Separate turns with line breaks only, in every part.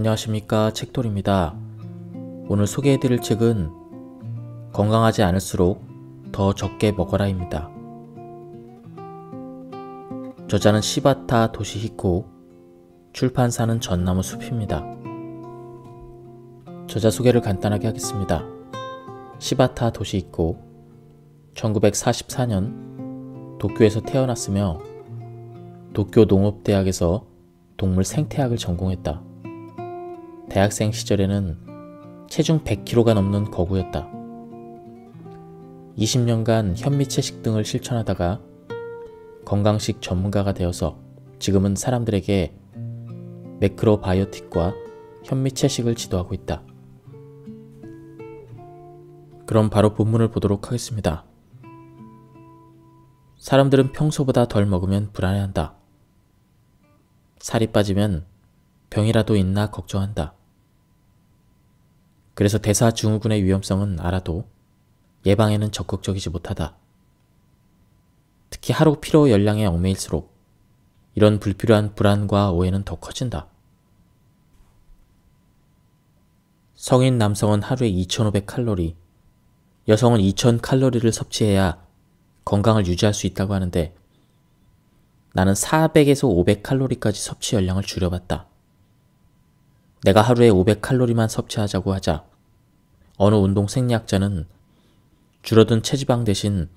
안녕하십니까, 책돌입니다. 오늘 소개해드릴 책은 건강하지 않을수록 더 적게 먹어라입니다. 저자는 시바타 도시히코, 출판사는 전나무 숲입니다. 저자 소개를 간단하게 하겠습니다. 시바타 도시히코, 1944년 도쿄에서 태어났으며 도쿄 농업대학에서 동물 생태학을 전공했다. 대학생 시절에는 체중 100kg가 넘는 거구였다. 20년간 현미채식 등을 실천하다가 건강식 전문가가 되어서 지금은 사람들에게 매크로바이오틱과 현미채식을 지도하고 있다. 그럼 바로 본문을 보도록 하겠습니다. 사람들은 평소보다 덜 먹으면 불안해한다. 살이 빠지면 병이라도 있나 걱정한다. 그래서 대사증후군의 위험성은 알아도 예방에는 적극적이지 못하다. 특히 하루 피로 열량에 얽매일수록 이런 불필요한 불안과 오해는 더 커진다. 성인 남성은 하루에 2500칼로리, 여성은 2000칼로리를 섭취해야 건강을 유지할 수 있다고 하는데 나는 400에서 500칼로리까지 섭취 열량을 줄여봤다. 내가 하루에 500칼로리만 섭취하자고 하자 어느 운동 생리학자는 줄어든 체지방 대신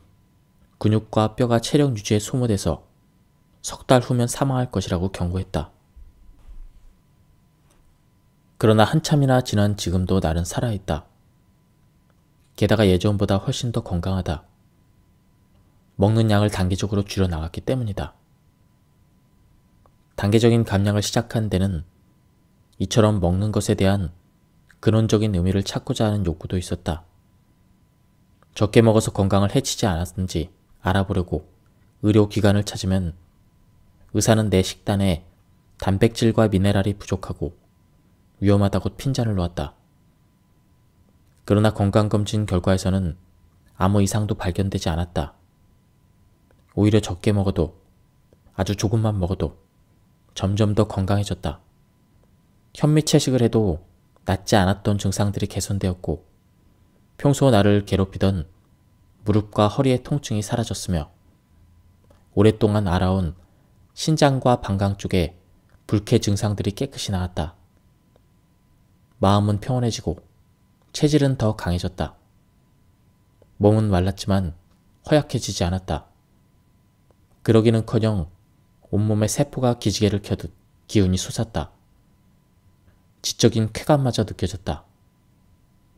근육과 뼈가 체력 유지에 소모돼서 석 달 후면 사망할 것이라고 경고했다. 그러나 한참이나 지난 지금도 나는 살아있다. 게다가 예전보다 훨씬 더 건강하다. 먹는 양을 단계적으로 줄여나갔기 때문이다. 단계적인 감량을 시작한 데는 이처럼 먹는 것에 대한 근원적인 의미를 찾고자 하는 욕구도 있었다. 적게 먹어서 건강을 해치지 않았는지 알아보려고 의료기관을 찾으면 의사는 내 식단에 단백질과 미네랄이 부족하고 위험하다고 핀잔을 놓았다. 그러나 건강검진 결과에서는 아무 이상도 발견되지 않았다. 오히려 적게 먹어도, 아주 조금만 먹어도 점점 더 건강해졌다. 현미채식을 해도 낫지 않았던 증상들이 개선되었고 평소 나를 괴롭히던 무릎과 허리의 통증이 사라졌으며 오랫동안 알아온 신장과 방광 쪽에 불쾌 증상들이 깨끗이 나았다. 마음은 평온해지고 체질은 더 강해졌다. 몸은 말랐지만 허약해지지 않았다. 그러기는커녕 온몸에 세포가 기지개를 켜듯 기운이 솟았다. 지적인 쾌감마저 느껴졌다.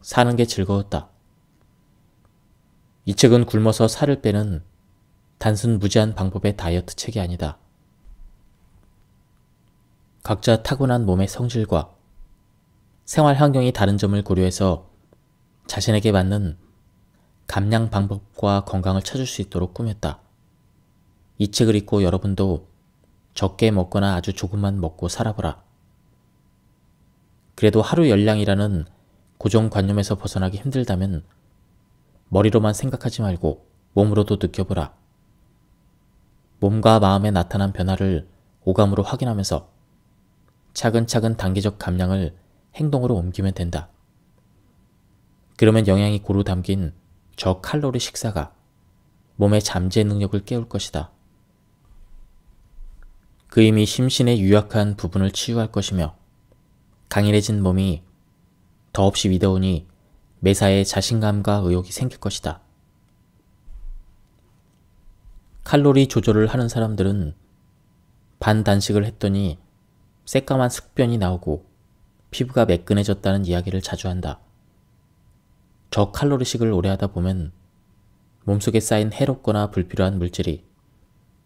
사는 게 즐거웠다. 이 책은 굶어서 살을 빼는 단순 무제한 방법의 다이어트 책이 아니다. 각자 타고난 몸의 성질과 생활 환경이 다른 점을 고려해서 자신에게 맞는 감량 방법과 건강을 찾을 수 있도록 꾸몄다. 이 책을 읽고 여러분도 적게 먹거나 아주 조금만 먹고 살아보라. 그래도 하루 열량이라는 고정관념에서 벗어나기 힘들다면 머리로만 생각하지 말고 몸으로도 느껴보라. 몸과 마음에 나타난 변화를 오감으로 확인하면서 차근차근 단계적 감량을 행동으로 옮기면 된다. 그러면 영양이 고루 담긴 저칼로리 식사가 몸의 잠재 능력을 깨울 것이다. 그 이미 심신의 유약한 부분을 치유할 것이며 강인해진 몸이 더없이 위대하니 매사에 자신감과 의욕이 생길 것이다. 칼로리 조절을 하는 사람들은 반단식을 했더니 새까만 숙변이 나오고 피부가 매끈해졌다는 이야기를 자주 한다. 저칼로리식을 오래 하다 보면 몸속에 쌓인 해롭거나 불필요한 물질이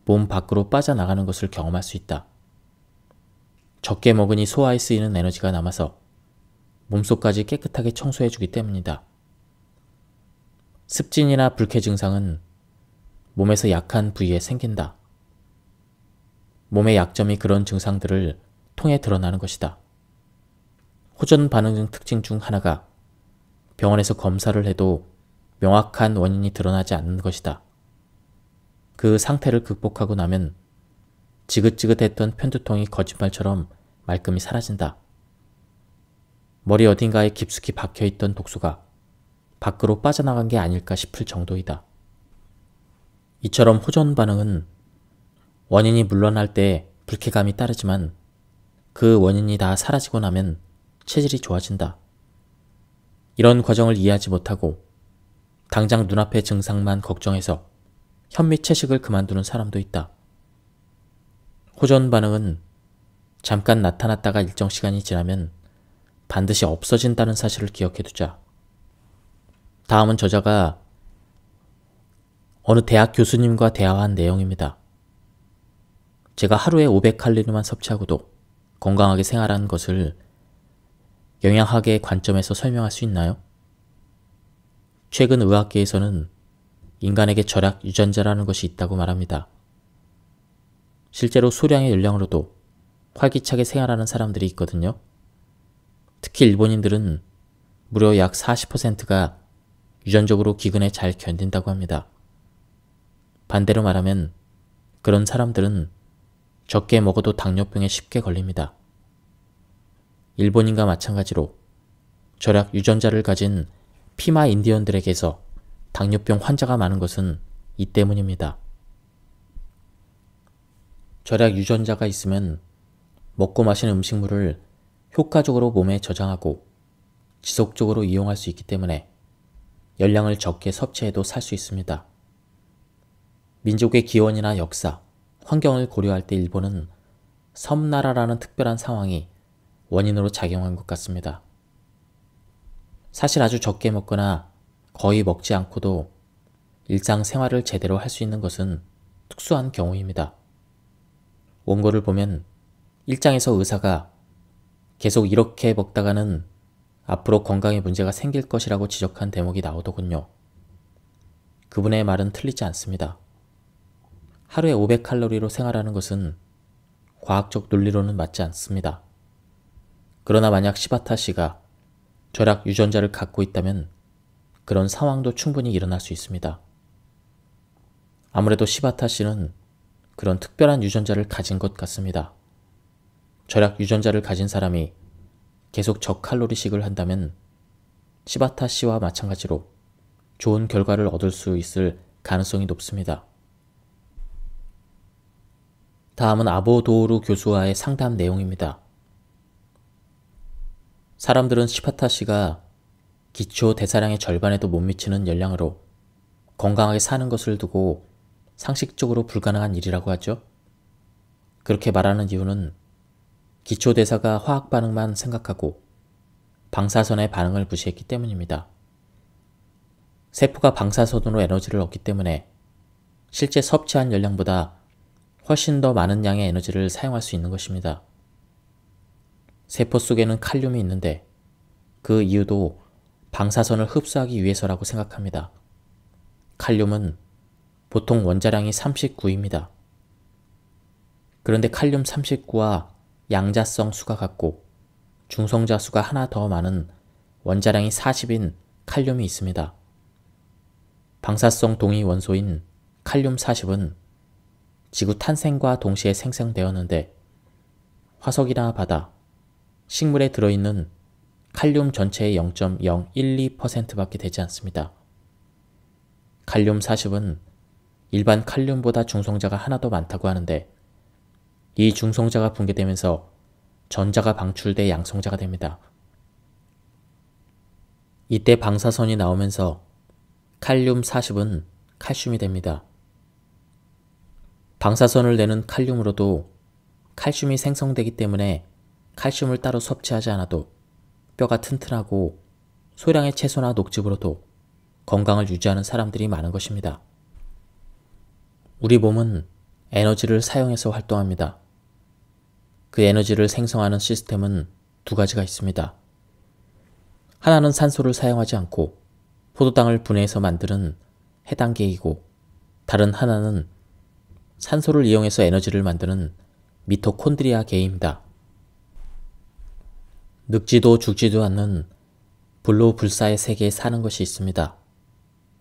몸 밖으로 빠져나가는 것을 경험할 수 있다. 적게 먹으니 소화에 쓰이는 에너지가 남아서 몸속까지 깨끗하게 청소해주기 때문이다. 습진이나 불쾌 증상은 몸에서 약한 부위에 생긴다. 몸의 약점이 그런 증상들을 통해 드러나는 것이다. 호전 반응 특징 중 하나가 병원에서 검사를 해도 명확한 원인이 드러나지 않는 것이다. 그 상태를 극복하고 나면 지긋지긋했던 편두통이 거짓말처럼 말끔히 사라진다. 머리 어딘가에 깊숙이 박혀있던 독소가 밖으로 빠져나간 게 아닐까 싶을 정도이다. 이처럼 호전 반응은 원인이 물러날 때 불쾌감이 따르지만 그 원인이 다 사라지고 나면 체질이 좋아진다. 이런 과정을 이해하지 못하고 당장 눈앞의 증상만 걱정해서 현미 채식을 그만두는 사람도 있다. 호전 반응은 잠깐 나타났다가 일정 시간이 지나면 반드시 없어진다는 사실을 기억해두자. 다음은 저자가 어느 대학 교수님과 대화한 내용입니다. 제가 하루에 500칼로리만 섭취하고도 건강하게 생활하는 것을 영양학의 관점에서 설명할 수 있나요? 최근 의학계에서는 인간에게 절약 유전자라는 것이 있다고 말합니다. 실제로 소량의 열량으로도 활기차게 생활하는 사람들이 있거든요. 특히 일본인들은 무려 약 40%가 유전적으로 기근에 잘 견딘다고 합니다. 반대로 말하면 그런 사람들은 적게 먹어도 당뇨병에 쉽게 걸립니다. 일본인과 마찬가지로 절약 유전자를 가진 피마 인디언들에게서 당뇨병 환자가 많은 것은 이 때문입니다. 절약 유전자가 있으면 먹고 마시는 음식물을 효과적으로 몸에 저장하고 지속적으로 이용할 수 있기 때문에 열량을 적게 섭취해도 살 수 있습니다. 민족의 기원이나 역사, 환경을 고려할 때 일본은 섬나라라는 특별한 상황이 원인으로 작용한 것 같습니다. 사실 아주 적게 먹거나 거의 먹지 않고도 일상생활을 제대로 할 수 있는 것은 특수한 경우입니다. 원고를 보면 1장에서 의사가 계속 이렇게 먹다가는 앞으로 건강에 문제가 생길 것이라고 지적한 대목이 나오더군요. 그분의 말은 틀리지 않습니다. 하루에 500칼로리로 생활하는 것은 과학적 논리로는 맞지 않습니다. 그러나 만약 시바타 씨가 절약 유전자를 갖고 있다면 그런 상황도 충분히 일어날 수 있습니다. 아무래도 시바타 씨는 그런 특별한 유전자를 가진 것 같습니다. 절약 유전자를 가진 사람이 계속 저칼로리식을 한다면 시바타 씨와 마찬가지로 좋은 결과를 얻을 수 있을 가능성이 높습니다. 다음은 아보도오루 교수와의 상담 내용입니다. 사람들은 시바타 씨가 기초 대사량의 절반에도 못 미치는 열량으로 건강하게 사는 것을 두고 상식적으로 불가능한 일이라고 하죠. 그렇게 말하는 이유는 기초 대사가 화학 반응만 생각하고 방사선의 반응을 무시했기 때문입니다. 세포가 방사선으로 에너지를 얻기 때문에 실제 섭취한 열량보다 훨씬 더 많은 양의 에너지를 사용할 수 있는 것입니다. 세포 속에는 칼륨이 있는데 그 이유도 방사선을 흡수하기 위해서라고 생각합니다. 칼륨은 보통 원자량이 39입니다. 그런데 칼륨 39와 양자성 수가 같고 중성자 수가 하나 더 많은 원자량이 40인 칼륨이 있습니다. 방사성 동위 원소인 칼륨 40은 지구 탄생과 동시에 생성되었는데 화석이나 바다, 식물에 들어있는 칼륨 전체의 0.012%밖에 되지 않습니다. 칼륨 40은 일반 칼륨보다 중성자가 하나 더 많다고 하는데 이 중성자가 붕괴되면서 전자가 방출돼 양성자가 됩니다. 이때 방사선이 나오면서 칼륨 40은 칼슘이 됩니다. 방사선을 내는 칼륨으로도 칼슘이 생성되기 때문에 칼슘을 따로 섭취하지 않아도 뼈가 튼튼하고 소량의 채소나 녹즙으로도 건강을 유지하는 사람들이 많은 것입니다. 우리 몸은 에너지를 사용해서 활동합니다. 그 에너지를 생성하는 시스템은 두 가지가 있습니다. 하나는 산소를 사용하지 않고 포도당을 분해해서 만드는 해당계이고 다른 하나는 산소를 이용해서 에너지를 만드는 미토콘드리아계입니다. 늙지도 죽지도 않는 불로불사의 세계에 사는 것이 있습니다.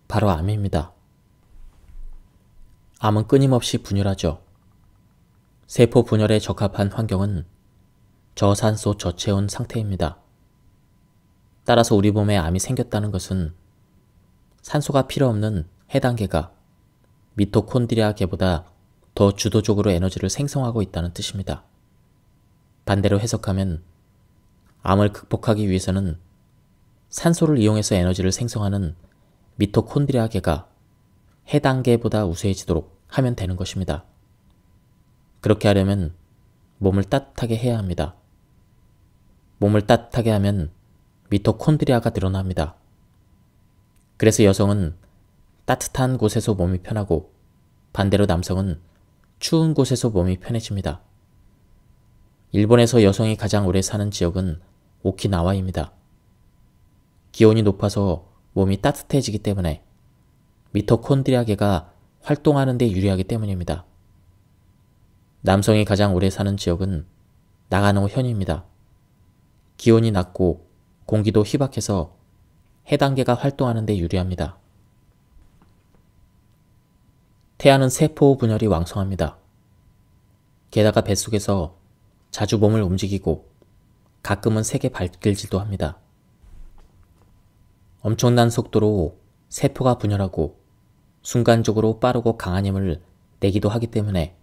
바로 암입니다. 암은 끊임없이 분열하죠. 세포 분열에 적합한 환경은 저산소 저체온 상태입니다. 따라서 우리 몸에 암이 생겼다는 것은 산소가 필요 없는 해당계가 미토콘드리아계보다 더 주도적으로 에너지를 생성하고 있다는 뜻입니다. 반대로 해석하면 암을 극복하기 위해서는 산소를 이용해서 에너지를 생성하는 미토콘드리아계가 해당계보다 우수해지도록 하면 되는 것입니다. 그렇게 하려면 몸을 따뜻하게 해야 합니다. 몸을 따뜻하게 하면 미토콘드리아가 늘어납니다. 그래서 여성은 따뜻한 곳에서 몸이 편하고 반대로 남성은 추운 곳에서 몸이 편해집니다. 일본에서 여성이 가장 오래 사는 지역은 오키나와입니다. 기온이 높아서 몸이 따뜻해지기 때문에 미토콘드리아계가 활동하는 데 유리하기 때문입니다. 남성이 가장 오래 사는 지역은 나가노현입니다. 기온이 낮고 공기도 희박해서 해당계가 활동하는 데 유리합니다. 태아는 세포 분열이 왕성합니다. 게다가 뱃속에서 자주 몸을 움직이고 가끔은 세게 발길질도 합니다. 엄청난 속도로 세포가 분열하고 순간적으로 빠르고 강한 힘을 내기도 하기 때문에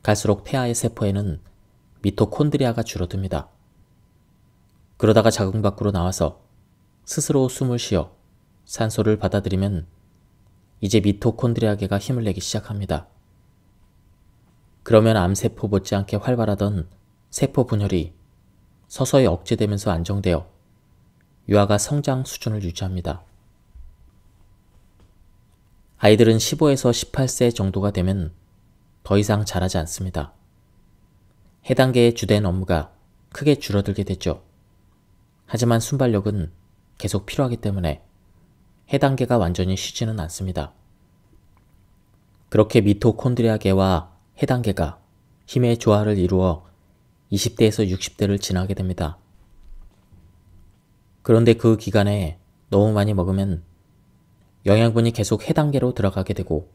갈수록 태아의 세포에는 미토콘드리아가 줄어듭니다. 그러다가 자궁 밖으로 나와서 스스로 숨을 쉬어 산소를 받아들이면 이제 미토콘드리아계가 힘을 내기 시작합니다. 그러면 암세포 못지않게 활발하던 세포 분열이 서서히 억제되면서 안정되어 유아가 성장 수준을 유지합니다. 아이들은 15에서 18세 정도가 되면 더 이상 자라지 않습니다. 해당계의 주된 업무가 크게 줄어들게 되죠. 하지만 순발력은 계속 필요하기 때문에 해당계가 완전히 쉬지는 않습니다. 그렇게 미토콘드리아계와 해당계가 힘의 조화를 이루어 20대에서 60대를 지나게 됩니다. 그런데 그 기간에 너무 많이 먹으면 영양분이 계속 해당계로 들어가게 되고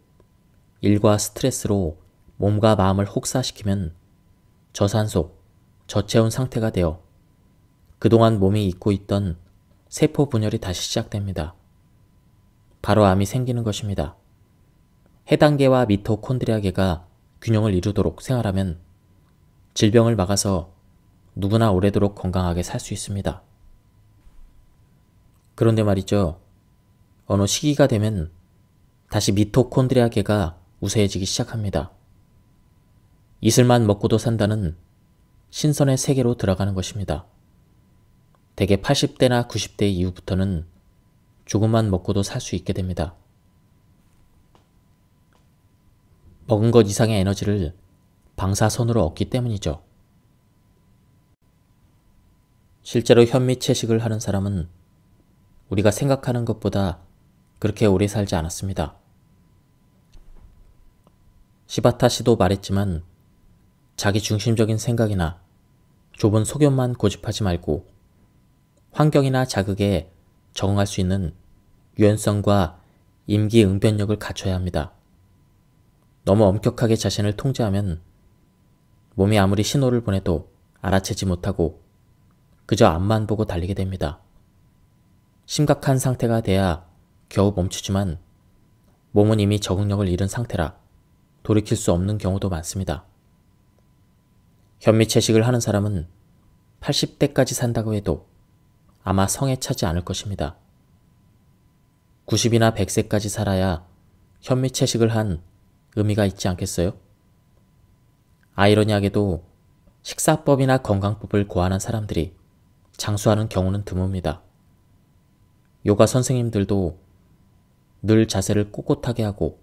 일과 스트레스로 몸과 마음을 혹사시키면 저산소, 저체온 상태가 되어 그동안 몸이 잊고 있던 세포 분열이 다시 시작됩니다. 바로 암이 생기는 것입니다. 해당계와 미토콘드리아계가 균형을 이루도록 생활하면 질병을 막아서 누구나 오래도록 건강하게 살 수 있습니다. 그런데 말이죠. 어느 시기가 되면 다시 미토콘드리아계가 우세해지기 시작합니다. 이슬만 먹고도 산다는 신선의 세계로 들어가는 것입니다. 대개 80대나 90대 이후부터는 조금만 먹고도 살 수 있게 됩니다. 먹은 것 이상의 에너지를 방사선으로 얻기 때문이죠. 실제로 현미채식을 하는 사람은 우리가 생각하는 것보다 그렇게 오래 살지 않았습니다. 시바타 씨도 말했지만 자기 중심적인 생각이나 좁은 소견만 고집하지 말고 환경이나 자극에 적응할 수 있는 유연성과 임기응변력을 갖춰야 합니다. 너무 엄격하게 자신을 통제하면 몸이 아무리 신호를 보내도 알아채지 못하고 그저 앞만 보고 달리게 됩니다. 심각한 상태가 돼야 겨우 멈추지만 몸은 이미 적응력을 잃은 상태라 돌이킬 수 없는 경우도 많습니다. 현미채식을 하는 사람은 80대까지 산다고 해도 아마 성에 차지 않을 것입니다. 90이나 100세까지 살아야 현미채식을 한 의미가 있지 않겠어요? 아이러니하게도 식사법이나 건강법을 고안한 사람들이 장수하는 경우는 드뭅니다. 요가 선생님들도 늘 자세를 꼿꼿하게 하고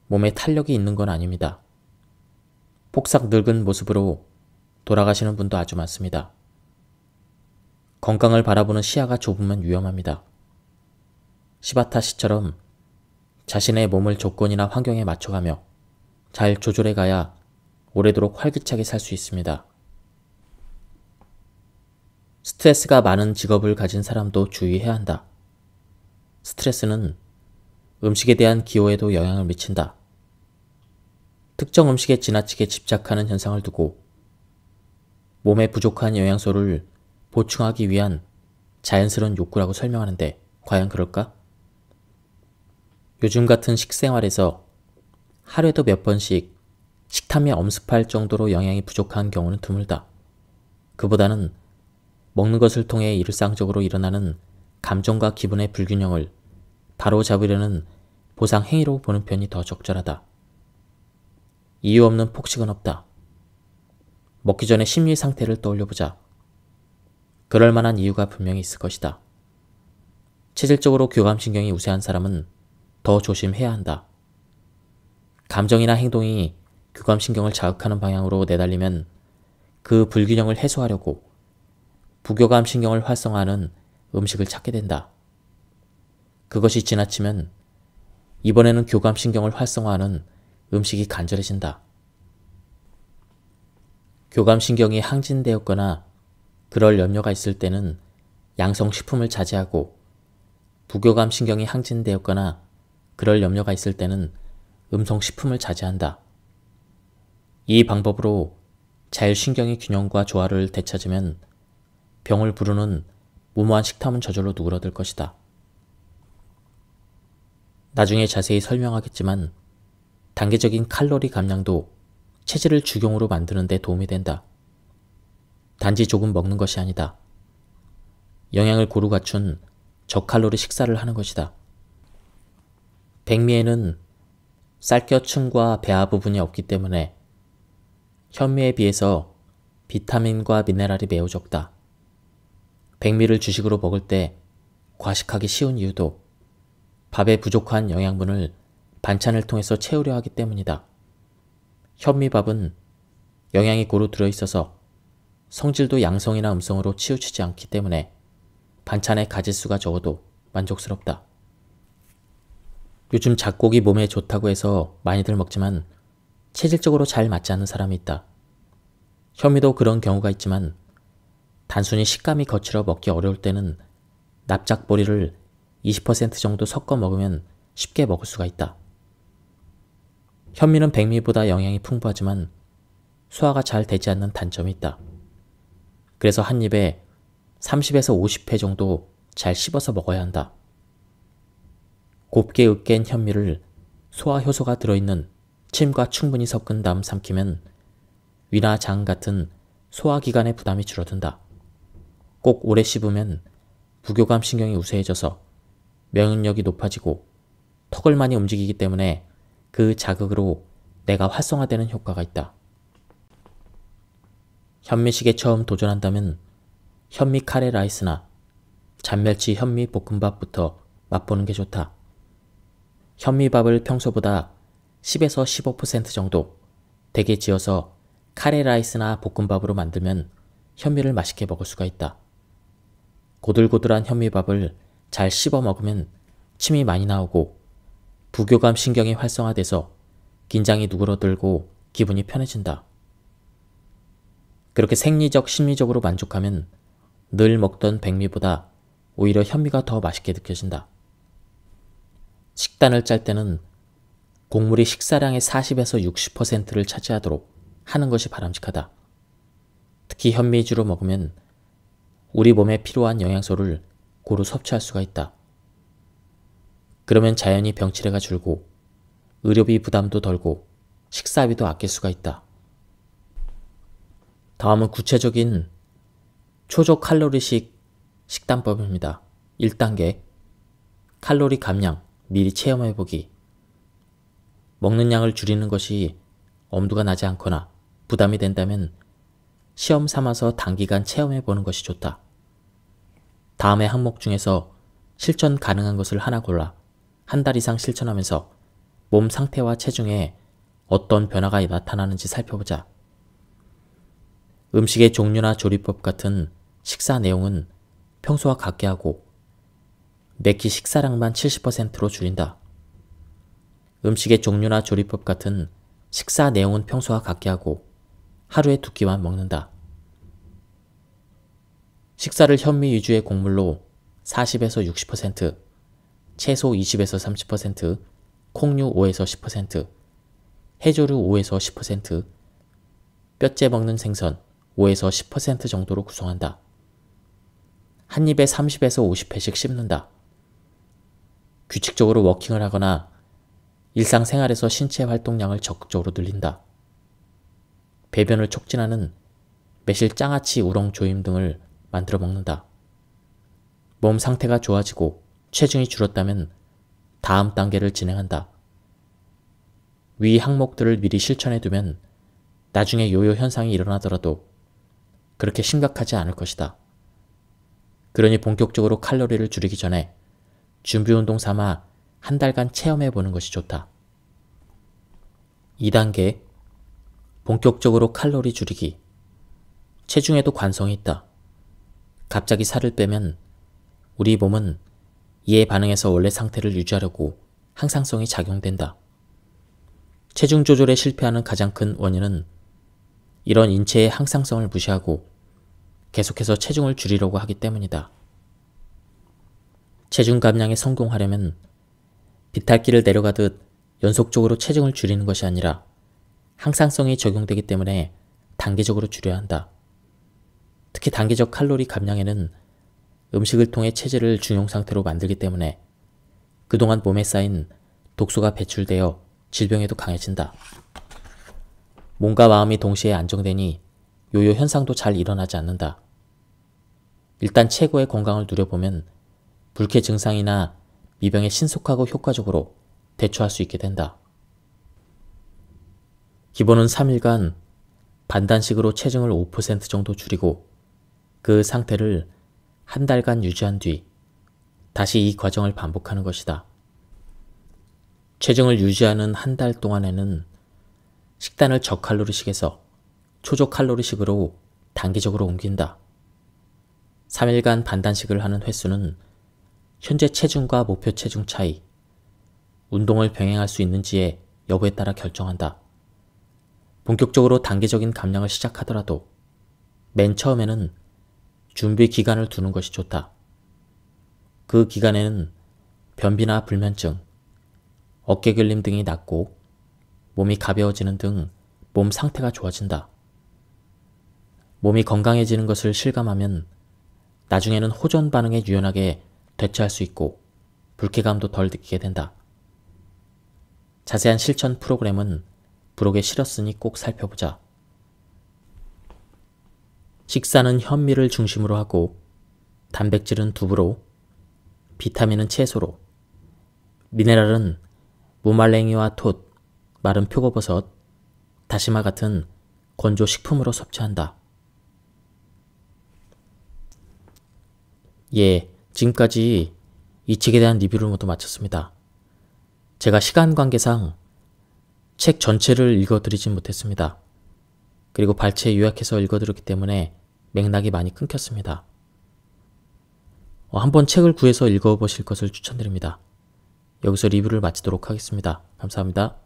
몸에 탄력이 있는 건 아닙니다. 폭삭 늙은 모습으로 돌아가시는 분도 아주 많습니다. 건강을 바라보는 시야가 좁으면 위험합니다. 시바타 씨처럼 자신의 몸을 조건이나 환경에 맞춰가며 잘 조절해 가야 오래도록 활기차게 살 수 있습니다. 스트레스가 많은 직업을 가진 사람도 주의해야 한다. 스트레스는 음식에 대한 기호에도 영향을 미친다. 특정 음식에 지나치게 집착하는 현상을 두고 몸에 부족한 영양소를 보충하기 위한 자연스러운 욕구라고 설명하는데 과연 그럴까? 요즘 같은 식생활에서 하루에도 몇 번씩 식탐이 엄습할 정도로 영양이 부족한 경우는 드물다. 그보다는 먹는 것을 통해 일상적으로 일어나는 감정과 기분의 불균형을 바로 잡으려는 보상 행위로 보는 편이 더 적절하다. 이유 없는 폭식은 없다. 먹기 전에 심리 상태를 떠올려보자. 그럴 만한 이유가 분명히 있을 것이다. 체질적으로 교감신경이 우세한 사람은 더 조심해야 한다. 감정이나 행동이 교감신경을 자극하는 방향으로 내달리면 그 불균형을 해소하려고 부교감신경을 활성화하는 음식을 찾게 된다. 그것이 지나치면 이번에는 교감신경을 활성화하는 음식이 간절해진다. 교감신경이 항진되었거나 그럴 염려가 있을 때는 양성식품을 자제하고 부교감신경이 항진되었거나 그럴 염려가 있을 때는 음성식품을 자제한다. 이 방법으로 자율신경의 균형과 조화를 되찾으면 병을 부르는 무모한 식탐은 저절로 누그러들 것이다. 나중에 자세히 설명하겠지만 단계적인 칼로리 감량도 체질을 주경으로 만드는 데 도움이 된다. 단지 조금 먹는 것이 아니다. 영양을 고루 갖춘 저칼로리 식사를 하는 것이다. 백미에는 쌀겨층과 배아 부분이 없기 때문에 현미에 비해서 비타민과 미네랄이 매우 적다. 백미를 주식으로 먹을 때 과식하기 쉬운 이유도 밥에 부족한 영양분을 반찬을 통해서 채우려 하기 때문이다. 현미밥은 영양이 고루 들어있어서 성질도 양성이나 음성으로 치우치지 않기 때문에 반찬의 가짓수가 적어도 만족스럽다. 요즘 잡곡이 몸에 좋다고 해서 많이들 먹지만 체질적으로 잘 맞지 않는 사람이 있다. 현미도 그런 경우가 있지만 단순히 식감이 거칠어 먹기 어려울 때는 납작보리를 20% 정도 섞어 먹으면 쉽게 먹을 수가 있다. 현미는 백미보다 영양이 풍부하지만 소화가 잘 되지 않는 단점이 있다. 그래서 한 입에 30에서 50회 정도 잘 씹어서 먹어야 한다. 곱게 으깬 현미를 소화 효소가 들어있는 침과 충분히 섞은 다음 삼키면 위나 장 같은 소화기관의 부담이 줄어든다. 꼭 오래 씹으면 부교감 신경이 우세해져서 면역력이 높아지고 턱을 많이 움직이기 때문에 그 자극으로 뇌가 활성화되는 효과가 있다. 현미식에 처음 도전한다면 현미 카레 라이스나 잔멸치 현미 볶음밥부터 맛보는 게 좋다. 현미밥을 평소보다 10에서 15% 정도 되게 지어서 카레 라이스나 볶음밥으로 만들면 현미를 맛있게 먹을 수가 있다. 고들고들한 현미밥을 잘 씹어 먹으면 침이 많이 나오고 부교감 신경이 활성화돼서 긴장이 누그러들고 기분이 편해진다. 그렇게 생리적, 심리적으로 만족하면 늘 먹던 백미보다 오히려 현미가 더 맛있게 느껴진다. 식단을 짤 때는 곡물이 식사량의 40에서 60%를 차지하도록 하는 것이 바람직하다. 특히 현미 위주로 먹으면 우리 몸에 필요한 영양소를 고루 섭취할 수가 있다. 그러면 자연히 병치레가 줄고 의료비 부담도 덜고 식사비도 아낄 수가 있다. 다음은 구체적인 초저칼로리식 식단법입니다. 1단계 칼로리 감량 미리 체험해보기. 먹는 양을 줄이는 것이 엄두가 나지 않거나 부담이 된다면 시험 삼아서 단기간 체험해보는 것이 좋다. 다음의 항목 중에서 실천 가능한 것을 하나 골라 한 달 이상 실천하면서 몸 상태와 체중에 어떤 변화가 나타나는지 살펴보자. 음식의 종류나 조리법 같은 식사 내용은 평소와 같게 하고 매끼 식사량만 70%로 줄인다. 음식의 종류나 조리법 같은 식사 내용은 평소와 같게 하고 하루에 2끼만 먹는다. 식사를 현미 위주의 곡물로 40에서 60%, 채소 20에서 30%, 콩류 5에서 10%, 해조류 5에서 10%, 뼈째 먹는 생선 5에서 10% 정도로 구성한다. 한 입에 30에서 50회씩 씹는다. 규칙적으로 워킹을 하거나 일상생활에서 신체 활동량을 적극적으로 늘린다. 배변을 촉진하는 매실 장아찌 우렁 조임 등을 만들어 먹는다. 몸 상태가 좋아지고 체중이 줄었다면 다음 단계를 진행한다. 위 항목들을 미리 실천해두면 나중에 요요 현상이 일어나더라도 그렇게 심각하지 않을 것이다. 그러니 본격적으로 칼로리를 줄이기 전에 준비운동 삼아 한 달간 체험해보는 것이 좋다. 2단계 본격적으로 칼로리 줄이기. 체중에도 관성이 있다. 갑자기 살을 빼면 우리 몸은 이에 반응해서 원래 상태를 유지하려고 항상성이 작용된다. 체중 조절에 실패하는 가장 큰 원인은 이런 인체의 항상성을 무시하고 계속해서 체중을 줄이려고 하기 때문이다. 체중 감량에 성공하려면 비탈길을 내려가듯 연속적으로 체중을 줄이는 것이 아니라 항상성이 적용되기 때문에 단계적으로 줄여야 한다. 특히 단계적 칼로리 감량에는 음식을 통해 체질을 중용 상태로 만들기 때문에 그동안 몸에 쌓인 독소가 배출되어 질병에도 강해진다. 몸과 마음이 동시에 안정되니 요요 현상도 잘 일어나지 않는다. 일단 최고의 건강을 누려보면 불쾌 증상이나 미병에 신속하고 효과적으로 대처할 수 있게 된다. 기본은 3일간 반단식으로 체중을 5% 정도 줄이고 그 상태를 한 달간 유지한 뒤 다시 이 과정을 반복하는 것이다. 체중을 유지하는 한 달 동안에는 식단을 저칼로리식에서 초저칼로리식으로 단계적으로 옮긴다. 3일간 반단식을 하는 횟수는 현재 체중과 목표 체중 차이, 운동을 병행할 수 있는지의 여부에 따라 결정한다. 본격적으로 단계적인 감량을 시작하더라도 맨 처음에는 준비 기간을 두는 것이 좋다. 그 기간에는 변비나 불면증, 어깨 결림 등이 낫고 몸이 가벼워지는 등 몸 상태가 좋아진다. 몸이 건강해지는 것을 실감하면 나중에는 호전 반응에 유연하게 대처할 수 있고 불쾌감도 덜 느끼게 된다. 자세한 실천 프로그램은 블로그에 실었으니 꼭 살펴보자. 식사는 현미를 중심으로 하고 단백질은 두부로, 비타민은 채소로, 미네랄은 무말랭이와 톳, 마른 표고버섯, 다시마 같은 건조 식품으로 섭취한다. 지금까지 이 책에 대한 리뷰를 모두 마쳤습니다. 제가 시간 관계상 책 전체를 읽어드리진 못했습니다. 그리고 발췌 요약해서 읽어드렸기 때문에 맥락이 많이 끊겼습니다. 한번 책을 구해서 읽어보실 것을 추천드립니다. 여기서 리뷰를 마치도록 하겠습니다. 감사합니다.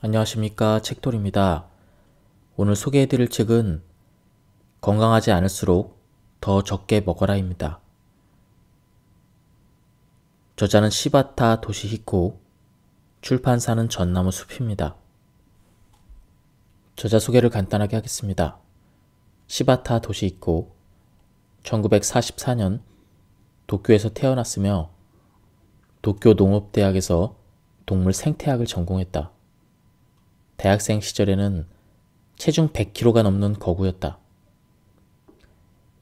안녕하십니까, 책돌입니다. 오늘 소개해드릴 책은 건강하지 않을수록 더 적게 먹어라입니다. 저자는 시바타 도시히코, 출판사는 전나무 숲입니다. 저자 소개를 간단하게 하겠습니다. 시바타 도시히코, 1944년 도쿄에서 태어났으며 도쿄 농업대학에서 동물 생태학을 전공했다. 대학생 시절에는 체중 100kg가 넘는 거구였다.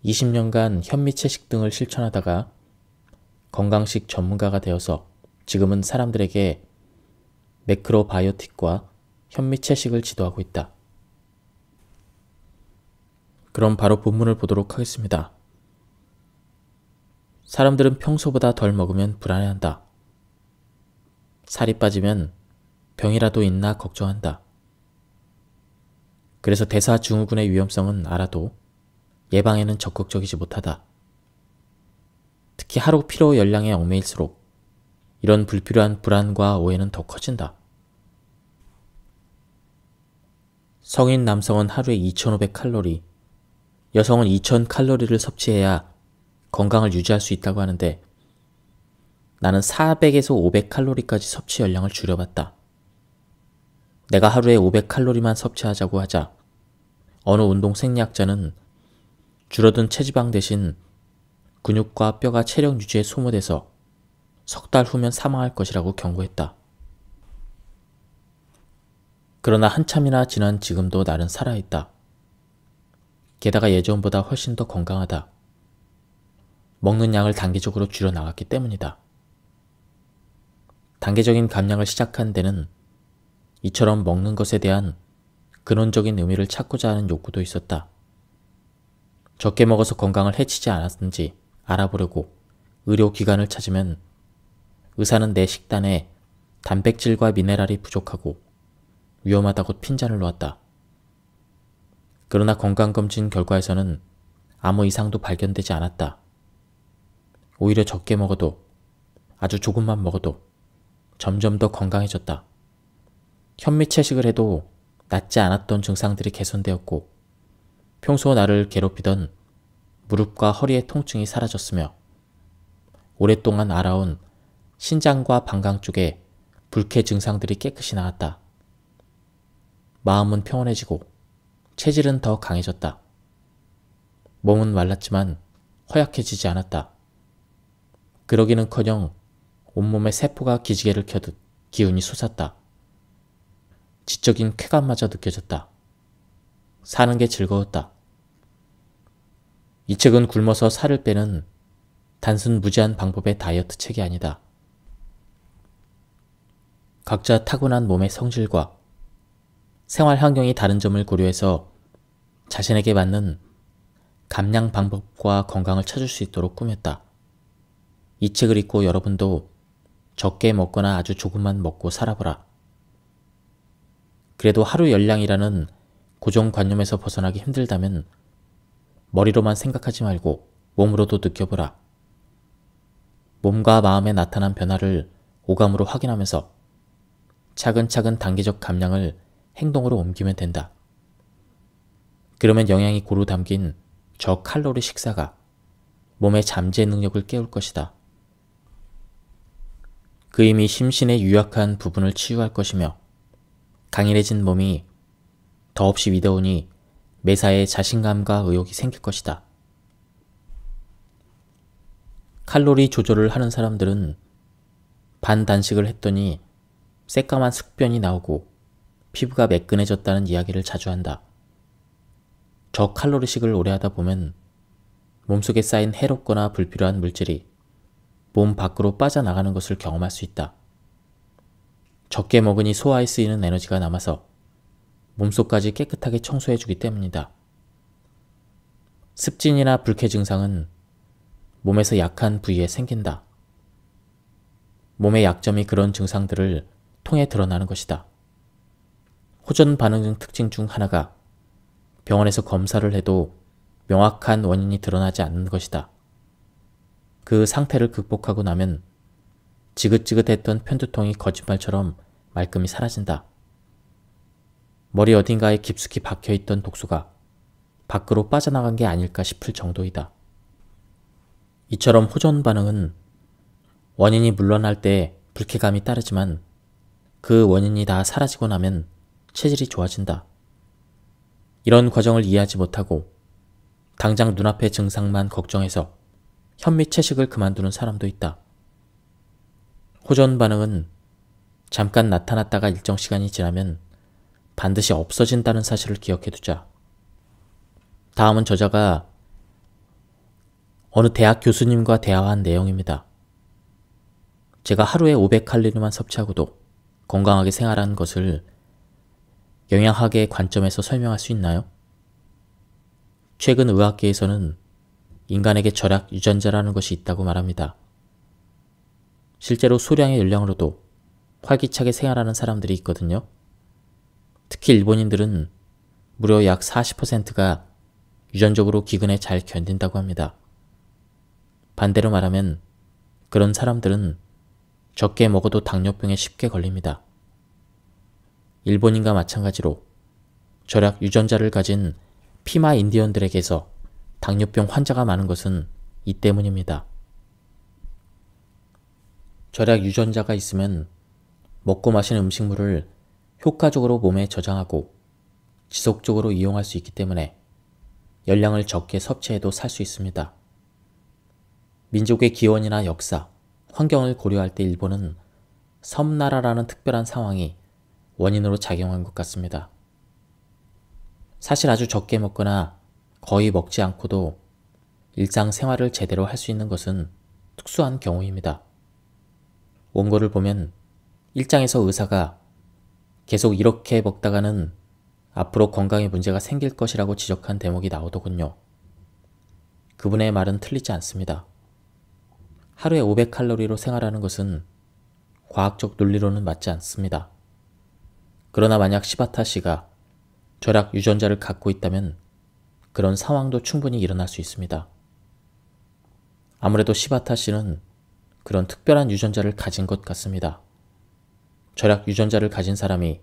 20년간 현미채식 등을 실천하다가 건강식 전문가가 되어서 지금은 사람들에게 매크로바이오틱과 현미채식을 지도하고 있다. 그럼 바로 본문을 보도록 하겠습니다. 사람들은 평소보다 덜 먹으면 불안해한다. 살이 빠지면 병이라도 있나 걱정한다. 그래서 대사증후군의 위험성은 알아도 예방에는 적극적이지 못하다. 특히 하루 피로 열량에 얽매일수록 이런 불필요한 불안과 오해는 더 커진다. 성인 남성은 하루에 2500칼로리, 여성은 2000칼로리를 섭취해야 건강을 유지할 수 있다고 하는데 나는 400에서 500칼로리까지 섭취 열량을 줄여봤다. 내가 하루에 500칼로리만 섭취하자고 하자 어느 운동 생리학자는 줄어든 체지방 대신 근육과 뼈가 체력 유지에 소모돼서 석 달 후면 사망할 것이라고 경고했다. 그러나 한참이나 지난 지금도 날은 살아있다. 게다가 예전보다 훨씬 더 건강하다. 먹는 양을 단계적으로 줄여 나갔기 때문이다. 단계적인 감량을 시작한 데는 이처럼 먹는 것에 대한 근원적인 의미를 찾고자 하는 욕구도 있었다. 적게 먹어서 건강을 해치지 않았는지 알아보려고 의료기관을 찾으면 의사는 내 식단에 단백질과 미네랄이 부족하고 위험하다고 핀잔을 놓았다. 그러나 건강검진 결과에서는 아무 이상도 발견되지 않았다. 오히려 적게 먹어도, 아주 조금만 먹어도 점점 더 건강해졌다. 현미채식을 해도 낫지 않았던 증상들이 개선되었고 평소 나를 괴롭히던 무릎과 허리의 통증이 사라졌으며 오랫동안 알아온 신장과 방광 쪽에 불쾌 증상들이 깨끗이 나았다. 마음은 평온해지고 체질은 더 강해졌다. 몸은 말랐지만 허약해지지 않았다. 그러기는커녕 온몸에 세포가 기지개를 켜듯 기운이 솟았다. 지적인 쾌감마저 느껴졌다. 사는 게 즐거웠다. 이 책은 굶어서 살을 빼는 단순 무제한 방법의 다이어트 책이 아니다. 각자 타고난 몸의 성질과 생활 환경이 다른 점을 고려해서 자신에게 맞는 감량 방법과 건강을 찾을 수 있도록 꾸몄다. 이 책을 읽고 여러분도 적게 먹거나 아주 조금만 먹고 살아보라. 그래도 하루 열량이라는 고정관념에서 벗어나기 힘들다면 머리로만 생각하지 말고 몸으로도 느껴보라. 몸과 마음에 나타난 변화를 오감으로 확인하면서 차근차근 단계적 감량을 행동으로 옮기면 된다. 그러면 영양이 고루 담긴 저칼로리 식사가 몸의 잠재 능력을 깨울 것이다. 그 이미 심신의 유약한 부분을 치유할 것이며 강인해진 몸이 더없이 위대하니 매사에 자신감과 의욕이 생길 것이다. 칼로리 조절을 하는 사람들은 반단식을 했더니 새까만 숙변이 나오고 피부가 매끈해졌다는 이야기를 자주 한다. 저칼로리식을 오래 하다 보면 몸속에 쌓인 해롭거나 불필요한 물질이 몸 밖으로 빠져나가는 것을 경험할 수 있다. 적게 먹으니 소화에 쓰이는 에너지가 남아서 몸속까지 깨끗하게 청소해주기 때문이다. 습진이나 불쾌 증상은 몸에서 약한 부위에 생긴다. 몸의 약점이 그런 증상들을 통해 드러나는 것이다. 호전 반응 특징 중 하나가 병원에서 검사를 해도 명확한 원인이 드러나지 않는 것이다. 그 상태를 극복하고 나면 지긋지긋했던 편두통이 거짓말처럼 말끔히 사라진다. 머리 어딘가에 깊숙이 박혀있던 독소가 밖으로 빠져나간 게 아닐까 싶을 정도이다. 이처럼 호전 반응은 원인이 물러날 때 불쾌감이 따르지만 그 원인이 다 사라지고 나면 체질이 좋아진다. 이런 과정을 이해하지 못하고 당장 눈앞의 증상만 걱정해서 현미채식을 그만두는 사람도 있다. 호전 반응은 잠깐 나타났다가 일정 시간이 지나면 반드시 없어진다는 사실을 기억해두자. 다음은 저자가 어느 대학 교수님과 대화한 내용입니다. 제가 하루에 500칼로리만 섭취하고도 건강하게 생활하는 것을 영양학의 관점에서 설명할 수 있나요? 최근 의학계에서는 인간에게 절약 유전자라는 것이 있다고 말합니다. 실제로 소량의 열량으로도 활기차게 생활하는 사람들이 있거든요. 특히 일본인들은 무려 약 40%가 유전적으로 기근에 잘 견딘다고 합니다. 반대로 말하면 그런 사람들은 적게 먹어도 당뇨병에 쉽게 걸립니다. 일본인과 마찬가지로 절약 유전자를 가진 피마 인디언들에게서 당뇨병 환자가 많은 것은 이 때문입니다. 절약 유전자가 있으면 먹고 마시는 음식물을 효과적으로 몸에 저장하고 지속적으로 이용할 수 있기 때문에 열량을 적게 섭취해도 살 수 있습니다. 민족의 기원이나 역사, 환경을 고려할 때 일본은 섬나라라는 특별한 상황이 원인으로 작용한 것 같습니다. 사실 아주 적게 먹거나 거의 먹지 않고도 일상생활을 제대로 할 수 있는 것은 특수한 경우입니다. 원고를 보면 1장에서 의사가 계속 이렇게 먹다가는 앞으로 건강에 문제가 생길 것이라고 지적한 대목이 나오더군요. 그분의 말은 틀리지 않습니다. 하루에 500칼로리로 생활하는 것은 과학적 논리로는 맞지 않습니다. 그러나 만약 시바타 씨가 절약 유전자를 갖고 있다면 그런 상황도 충분히 일어날 수 있습니다. 아무래도 시바타 씨는 그런 특별한 유전자를 가진 것 같습니다. 절약 유전자를 가진 사람이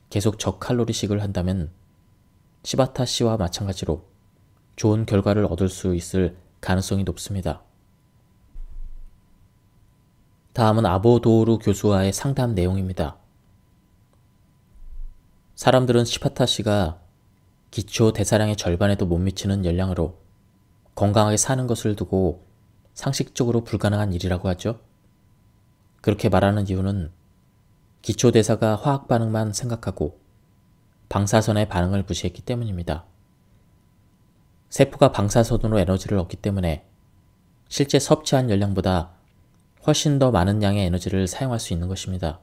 계속 저칼로리식을 한다면 시바타 씨와 마찬가지로 좋은 결과를 얻을 수 있을 가능성이 높습니다. 다음은 아보도오루 교수와의 상담 내용입니다. 사람들은 시바타 씨가 기초 대사량의 절반에도 못 미치는 열량으로 건강하게 사는 것을 두고 상식적으로 불가능한 일이라고 하죠. 그렇게 말하는 이유는 기초 대사가 화학 반응만 생각하고 방사선의 반응을 무시했기 때문입니다. 세포가 방사선으로 에너지를 얻기 때문에 실제 섭취한 열량보다 훨씬 더 많은 양의 에너지를 사용할 수 있는 것입니다.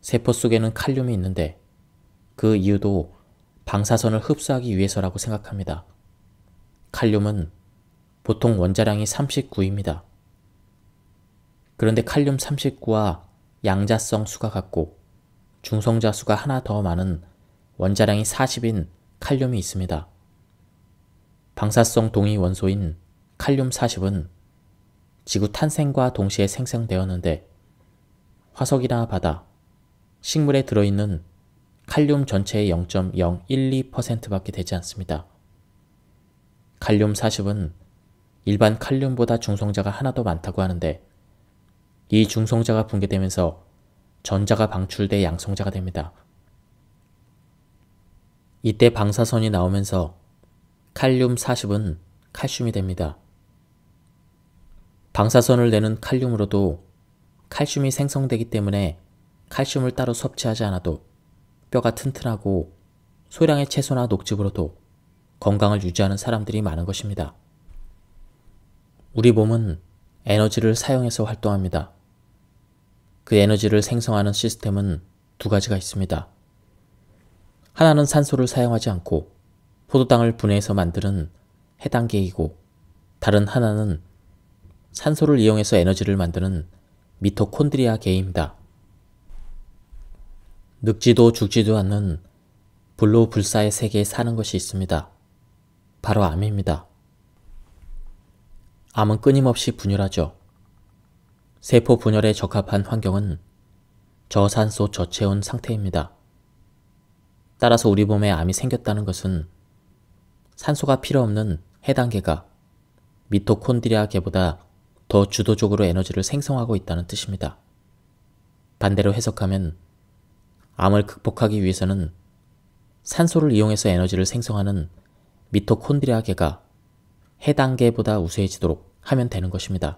세포 속에는 칼륨이 있는데 그 이유도 방사선을 흡수하기 위해서라고 생각합니다. 칼륨은 보통 원자량이 39입니다. 그런데 칼륨 39와 양자성 수가 같고 중성자 수가 하나 더 많은 원자량이 40인 칼륨이 있습니다. 방사성 동위 원소인 칼륨 40은 지구 탄생과 동시에 생성되었는데 화석이나 바다, 식물에 들어있는 칼륨 전체의 0.012%밖에 되지 않습니다. 칼륨 40은 일반 칼륨보다 중성자가 하나 더 많다고 하는데 이 중성자가 붕괴되면서 전자가 방출돼 양성자가 됩니다. 이때 방사선이 나오면서 칼륨 40은 칼슘이 됩니다. 방사선을 내는 칼륨으로도 칼슘이 생성되기 때문에 칼슘을 따로 섭취하지 않아도 뼈가 튼튼하고 소량의 채소나 녹즙으로도 건강을 유지하는 사람들이 많은 것입니다. 우리 몸은 에너지를 사용해서 활동합니다. 그 에너지를 생성하는 시스템은 두 가지가 있습니다. 하나는 산소를 사용하지 않고 포도당을 분해해서 만드는 해당계이고 다른 하나는 산소를 이용해서 에너지를 만드는 미토콘드리아계입니다. 늙지도 죽지도 않는 불로불사의 세계에 사는 것이 있습니다. 바로 암입니다. 암은 끊임없이 분열하죠. 세포 분열에 적합한 환경은 저산소 저체온 상태입니다. 따라서 우리 몸에 암이 생겼다는 것은 산소가 필요 없는 해당계가 미토콘드리아계보다 더 주도적으로 에너지를 생성하고 있다는 뜻입니다. 반대로 해석하면 암을 극복하기 위해서는 산소를 이용해서 에너지를 생성하는 미토콘드리아계가 해당계보다 우수해지도록 하면 되는 것입니다.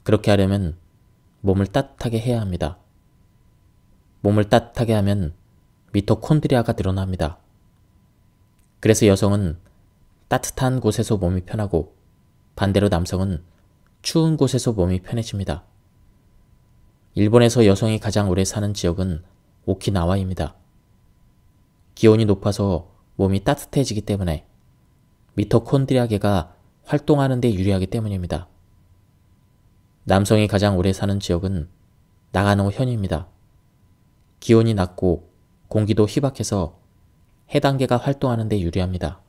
그렇게 하려면 몸을 따뜻하게 해야 합니다. 몸을 따뜻하게 하면 미토콘드리아가 늘어납니다. 그래서 여성은 따뜻한 곳에서 몸이 편하고 반대로 남성은 추운 곳에서 몸이 편해집니다. 일본에서 여성이 가장 오래 사는 지역은 오키나와입니다. 기온이 높아서 몸이 따뜻해지기 때문에 미토콘드리아계가 활동하는 데 유리하기 때문입니다. 남성이 가장 오래 사는 지역은 나가노현입니다. 기온이 낮고 공기도 희박해서 해당계가 활동하는 데 유리합니다.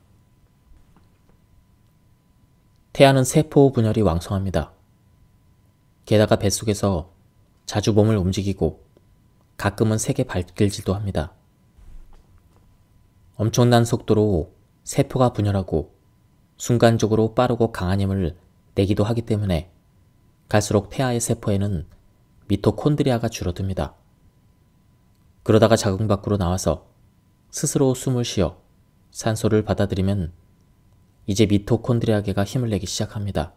태아는 세포 분열이 왕성합니다. 게다가 뱃속에서 자주 몸을 움직이고 가끔은 세게 발길질도 합니다. 엄청난 속도로 세포가 분열하고 순간적으로 빠르고 강한 힘을 내기도 하기 때문에 갈수록 태아의 세포에는 미토콘드리아가 줄어듭니다. 그러다가 자궁 밖으로 나와서 스스로 숨을 쉬어 산소를 받아들이면 이제 미토콘드리아계가 힘을 내기 시작합니다.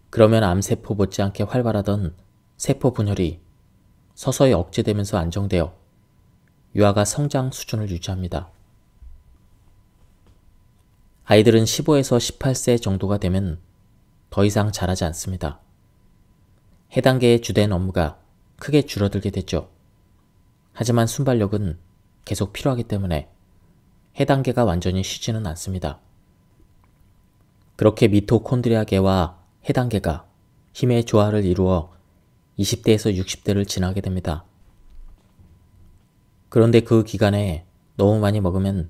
그러면 암세포 못지않게 활발하던 세포 분열이 서서히 억제되면서 안정되어 유아가 성장 수준을 유지합니다. 아이들은 15에서 18세 정도가 되면 더 이상 자라지 않습니다. 해당계의 주된 업무가 크게 줄어들게 되죠. 하지만 순발력은 계속 필요하기 때문에 해당계가 완전히 쉬지는 않습니다. 그렇게 미토콘드리아계와 해당계가 힘의 조화를 이루어 20대에서 60대를 지나게 됩니다. 그런데 그 기간에 너무 많이 먹으면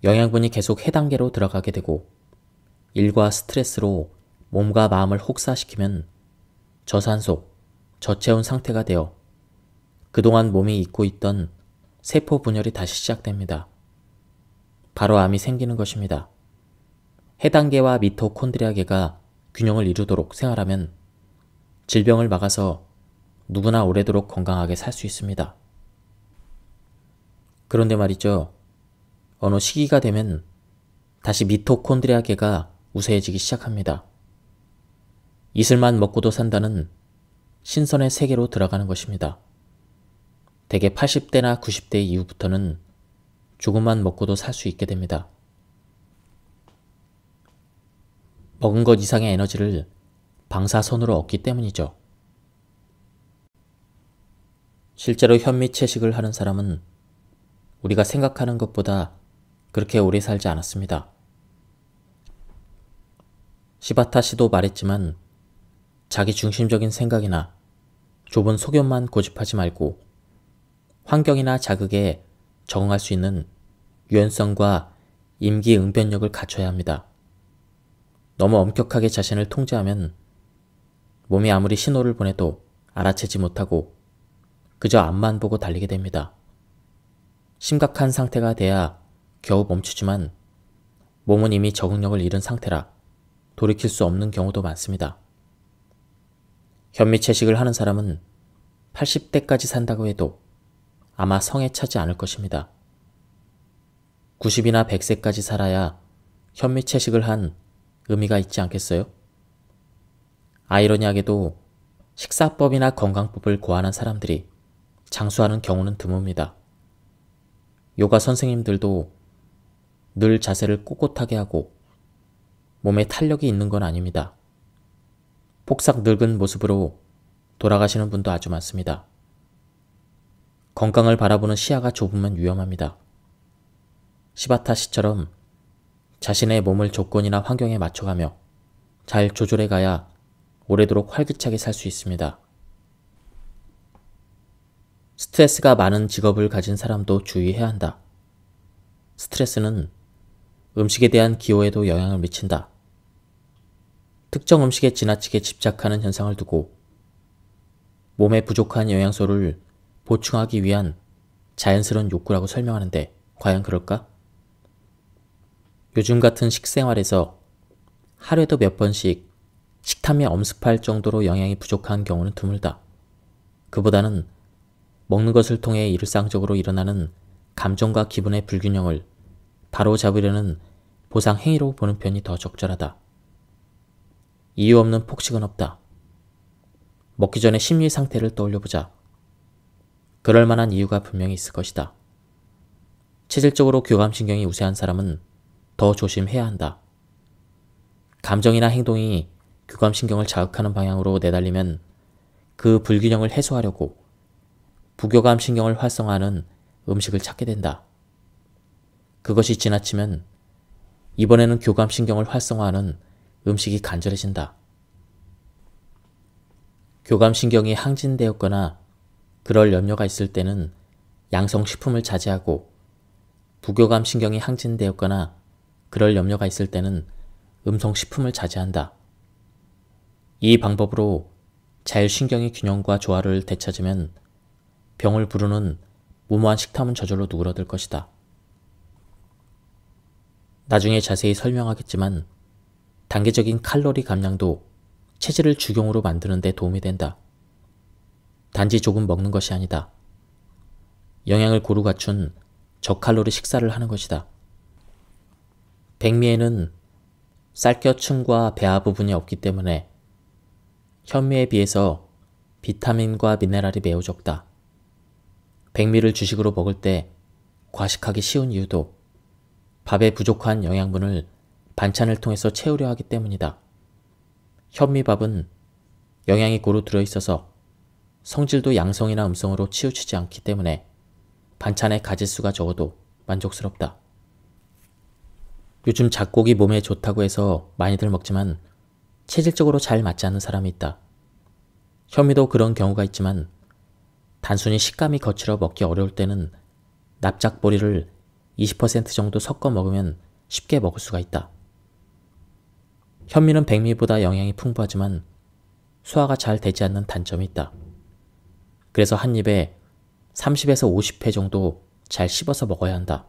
영양분이 계속 해당계로 들어가게 되고 일과 스트레스로 몸과 마음을 혹사시키면 저산소, 저체온 상태가 되어 그동안 몸이 잊고 있던 세포 분열이 다시 시작됩니다. 바로 암이 생기는 것입니다. 해당계와 미토콘드리아계가 균형을 이루도록 생활하면 질병을 막아서 누구나 오래도록 건강하게 살 수 있습니다. 그런데 말이죠. 어느 시기가 되면 다시 미토콘드리아계가 우세해지기 시작합니다. 이슬만 먹고도 산다는 신선의 세계로 들어가는 것입니다. 대개 80대나 90대 이후부터는 조금만 먹고도 살 수 있게 됩니다. 먹은 것 이상의 에너지를 방사선으로 얻기 때문이죠. 실제로 현미채식을 하는 사람은 우리가 생각하는 것보다 그렇게 오래 살지 않았습니다. 시바타 씨도 말했지만 자기 중심적인 생각이나 좁은 소견만 고집하지 말고 환경이나 자극에 적응할 수 있는 유연성과 임기응변력을 갖춰야 합니다. 너무 엄격하게 자신을 통제하면 몸이 아무리 신호를 보내도 알아채지 못하고 그저 앞만 보고 달리게 됩니다. 심각한 상태가 돼야 겨우 멈추지만 몸은 이미 적응력을 잃은 상태라 돌이킬 수 없는 경우도 많습니다. 현미채식을 하는 사람은 80대까지 산다고 해도 아마 성에 차지 않을 것입니다. 90이나 100세까지 살아야 현미채식을 한 의미가 있지 않겠어요? 아이러니하게도 식사법이나 건강법을 고안한 사람들이 장수하는 경우는 드뭅니다. 요가 선생님들도 늘 자세를 꼿꼿하게 하고 몸에 탄력이 있는 건 아닙니다. 폭삭 늙은 모습으로 돌아가시는 분도 아주 많습니다. 건강을 바라보는 시야가 좁으면 위험합니다. 시바타 씨처럼 자신의 몸을 조건이나 환경에 맞춰가며 잘 조절해 가야 오래도록 활기차게 살 수 있습니다. 스트레스가 많은 직업을 가진 사람도 주의해야 한다. 스트레스는 음식에 대한 기호에도 영향을 미친다. 특정 음식에 지나치게 집착하는 현상을 두고 몸에 부족한 영양소를 보충하기 위한 자연스러운 욕구라고 설명하는데 과연 그럴까? 요즘 같은 식생활에서 하루에도 몇 번씩 식탐이 엄습할 정도로 영양이 부족한 경우는 드물다. 그보다는 먹는 것을 통해 일상적으로 일어나는 감정과 기분의 불균형을 바로잡으려는 보상 행위로 보는 편이 더 적절하다. 이유 없는 폭식은 없다. 먹기 전에 심리 상태를 떠올려보자. 그럴 만한 이유가 분명히 있을 것이다. 체질적으로 교감신경이 우세한 사람은 더 조심해야 한다. 감정이나 행동이 교감신경을 자극하는 방향으로 내달리면 그 불균형을 해소하려고 부교감신경을 활성화하는 음식을 찾게 된다. 그것이 지나치면 이번에는 교감신경을 활성화하는 음식이 간절해진다. 교감신경이 항진되었거나 그럴 염려가 있을 때는 양성식품을 자제하고 부교감신경이 항진되었거나 그럴 염려가 있을 때는 음성식품을 자제한다. 이 방법으로 자율신경의 균형과 조화를 되찾으면 병을 부르는 무모한 식탐은 저절로 누그러들 것이다. 나중에 자세히 설명하겠지만 단계적인 칼로리 감량도 체질을 주경으로 만드는 데 도움이 된다. 단지 조금 먹는 것이 아니다. 영양을 고루 갖춘 저칼로리 식사를 하는 것이다. 백미에는 쌀겨층과 배아 부분이 없기 때문에 현미에 비해서 비타민과 미네랄이 매우 적다. 백미를 주식으로 먹을 때 과식하기 쉬운 이유도 밥에 부족한 영양분을 반찬을 통해서 채우려 하기 때문이다. 현미밥은 영양이 고루 들어있어서 성질도 양성이나 음성으로 치우치지 않기 때문에 반찬의 가짓수가 적어도 만족스럽다. 요즘 잡곡이 몸에 좋다고 해서 많이들 먹지만 체질적으로 잘 맞지 않는 사람이 있다. 현미도 그런 경우가 있지만 단순히 식감이 거칠어 먹기 어려울 때는 납작보리를 20% 정도 섞어 먹으면 쉽게 먹을 수가 있다. 현미는 백미보다 영양이 풍부하지만 소화가 잘 되지 않는 단점이 있다. 그래서 한 입에 30에서 50회 정도 잘 씹어서 먹어야 한다.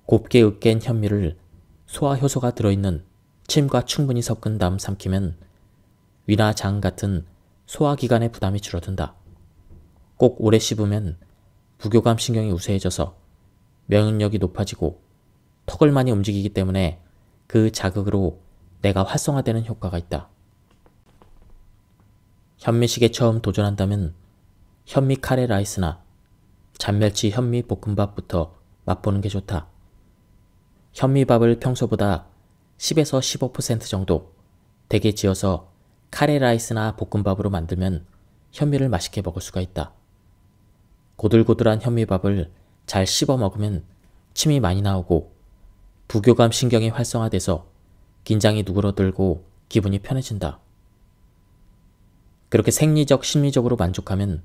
곱게 으깬 현미를 소화 효소가 들어있는 침과 충분히 섞은 다음 삼키면 위나 장 같은 소화기관의 부담이 줄어든다. 꼭 오래 씹으면 부교감 신경이 우세해져서 면역력이 높아지고 턱을 많이 움직이기 때문에 그 자극으로 뇌가 활성화되는 효과가 있다. 현미식에 처음 도전한다면 현미 카레 라이스나 잔멸치 현미 볶음밥부터 맛보는 게 좋다. 현미밥을 평소보다 10에서 15% 정도 되게 지어서 카레 라이스나 볶음밥으로 만들면 현미를 맛있게 먹을 수가 있다. 고들고들한 현미밥을 잘 씹어 먹으면 침이 많이 나오고 부교감 신경이 활성화돼서 긴장이 누그러들고 기분이 편해진다. 그렇게 생리적, 심리적으로 만족하면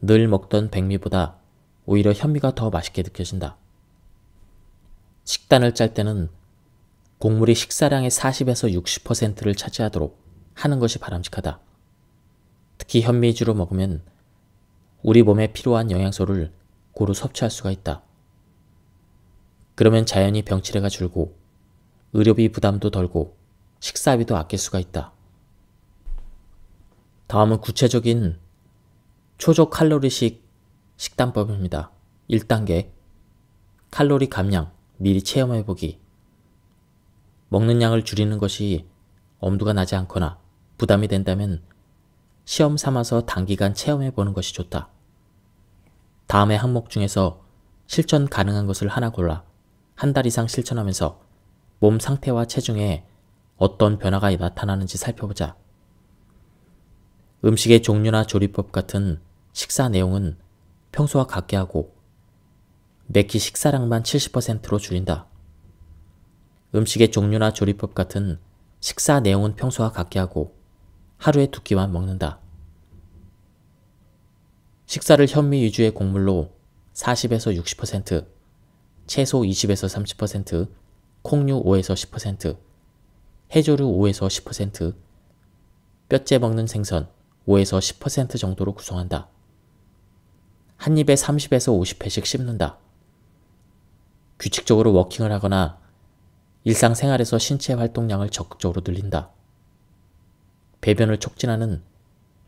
늘 먹던 백미보다 오히려 현미가 더 맛있게 느껴진다. 식단을 짤 때는 곡물이 식사량의 40에서 60%를 차지하도록 하는 것이 바람직하다. 특히 현미주로 먹으면 우리 몸에 필요한 영양소를 고루 섭취할 수가 있다. 그러면 자연히 병치레가 줄고 의료비 부담도 덜고 식사비도 아낄 수가 있다. 다음은 구체적인 초저칼로리식 식단법입니다. 1단계 칼로리 감량 미리 체험해보기. 먹는 양을 줄이는 것이 엄두가 나지 않거나 부담이 된다면 시험 삼아서 단기간 체험해보는 것이 좋다. 다음의 항목 중에서 실천 가능한 것을 하나 골라 한 달 이상 실천하면서 몸 상태와 체중에 어떤 변화가 나타나는지 살펴보자. 음식의 종류나 조리법 같은 식사 내용은 평소와 같게 하고 매끼 식사량만 70%로 줄인다. 음식의 종류나 조리법 같은 식사 내용은 평소와 같게 하고 하루에 2끼만 먹는다. 식사를 현미 위주의 곡물로 40에서 60%, 채소 20에서 30%, 콩류 5에서 10%, 해조류 5에서 10%, 뼈째 먹는 생선 5에서 10% 정도로 구성한다. 한 입에 30에서 50회씩 씹는다. 규칙적으로 워킹을 하거나 일상생활에서 신체 활동량을 적극적으로 늘린다. 배변을 촉진하는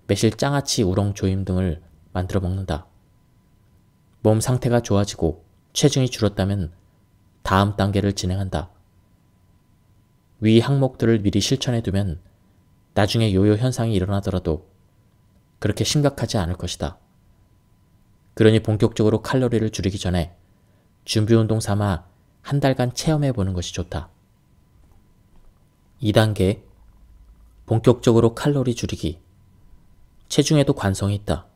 매실 장아찌 우렁 조임 등을 만들어 먹는다. 몸 상태가 좋아지고 체중이 줄었다면 다음 단계를 진행한다. 위 항목들을 미리 실천해두면 나중에 요요 현상이 일어나더라도 그렇게 심각하지 않을 것이다. 그러니 본격적으로 칼로리를 줄이기 전에 준비운동 삼아 한 달간 체험해보는 것이 좋다. 2단계 본격적으로 칼로리 줄이기. 체중에도 관성이 있다.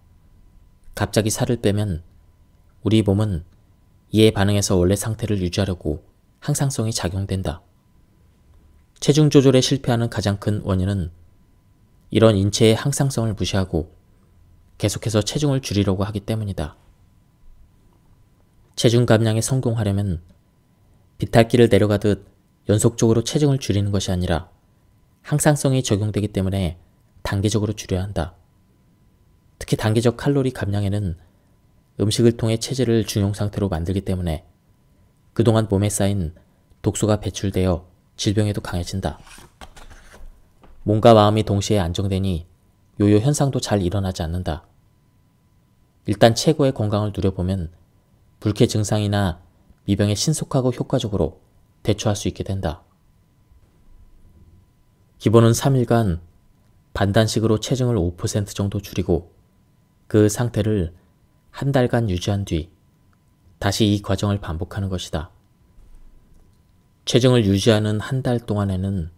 갑자기 살을 빼면 우리 몸은 이에 반응해서 원래 상태를 유지하려고 항상성이 작용된다. 체중 조절에 실패하는 가장 큰 원인은 이런 인체의 항상성을 무시하고 계속해서 체중을 줄이려고 하기 때문이다. 체중 감량에 성공하려면 비탈길을 내려가듯 연속적으로 체중을 줄이는 것이 아니라 항상성이 적용되기 때문에 단계적으로 줄여야 한다. 특히 단계적 칼로리 감량에는 음식을 통해 체질을 중용 상태로 만들기 때문에 그동안 몸에 쌓인 독소가 배출되어 질병에도 강해진다. 몸과 마음이 동시에 안정되니 요요 현상도 잘 일어나지 않는다. 일단 최고의 건강을 누려보면 불쾌 증상이나 미병에 신속하고 효과적으로 대처할 수 있게 된다. 기본은 3일간 반단식으로 체중을 5% 정도 줄이고 그 상태를 한 달간 유지한 뒤 다시 이 과정을 반복하는 것이다. 체중을 유지하는 한 달 동안에는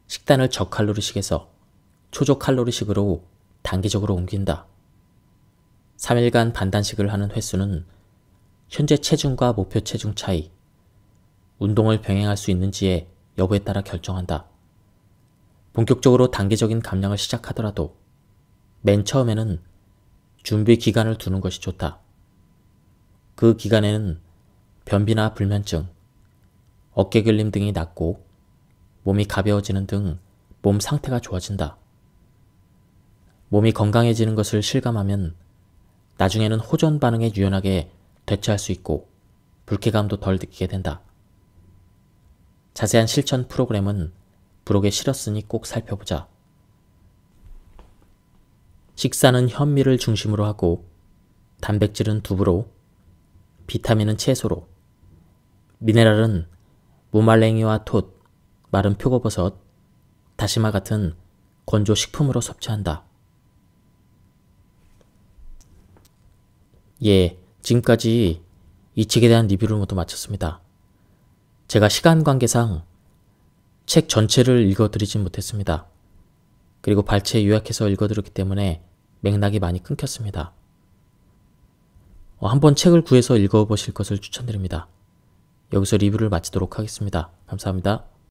식단을 저칼로리식에서 초저칼로리식으로 단기적으로 옮긴다. 3일간 반단식을 하는 횟수는 현재 체중과 목표 체중 차이, 운동을 병행할 수 있는지의 여부에 따라 결정한다. 본격적으로 단계적인 감량을 시작하더라도 맨 처음에는 준비 기간을 두는 것이 좋다. 그 기간에는 변비나 불면증, 어깨 결림 등이 낫고 몸이 가벼워지는 등 몸 상태가 좋아진다. 몸이 건강해지는 것을 실감하면 나중에는 호전 반응에 유연하게 대처할 수 있고 불쾌감도 덜 느끼게 된다. 자세한 실천 프로그램은 블로그에 실었으니 꼭 살펴보자. 식사는 현미를 중심으로 하고 단백질은 두부로, 비타민은 채소로, 미네랄은 무말랭이와 톳, 마른 표고버섯, 다시마 같은 건조 식품으로 섭취한다. 지금까지 이 책에 대한 리뷰를 모두 마쳤습니다. 제가 시간 관계상 책 전체를 읽어드리진 못했습니다. 그리고 발췌 요약해서 읽어드렸기 때문에 맥락이 많이 끊겼습니다. 한번 책을 구해서 읽어보실 것을 추천드립니다. 여기서 리뷰를 마치도록 하겠습니다. 감사합니다.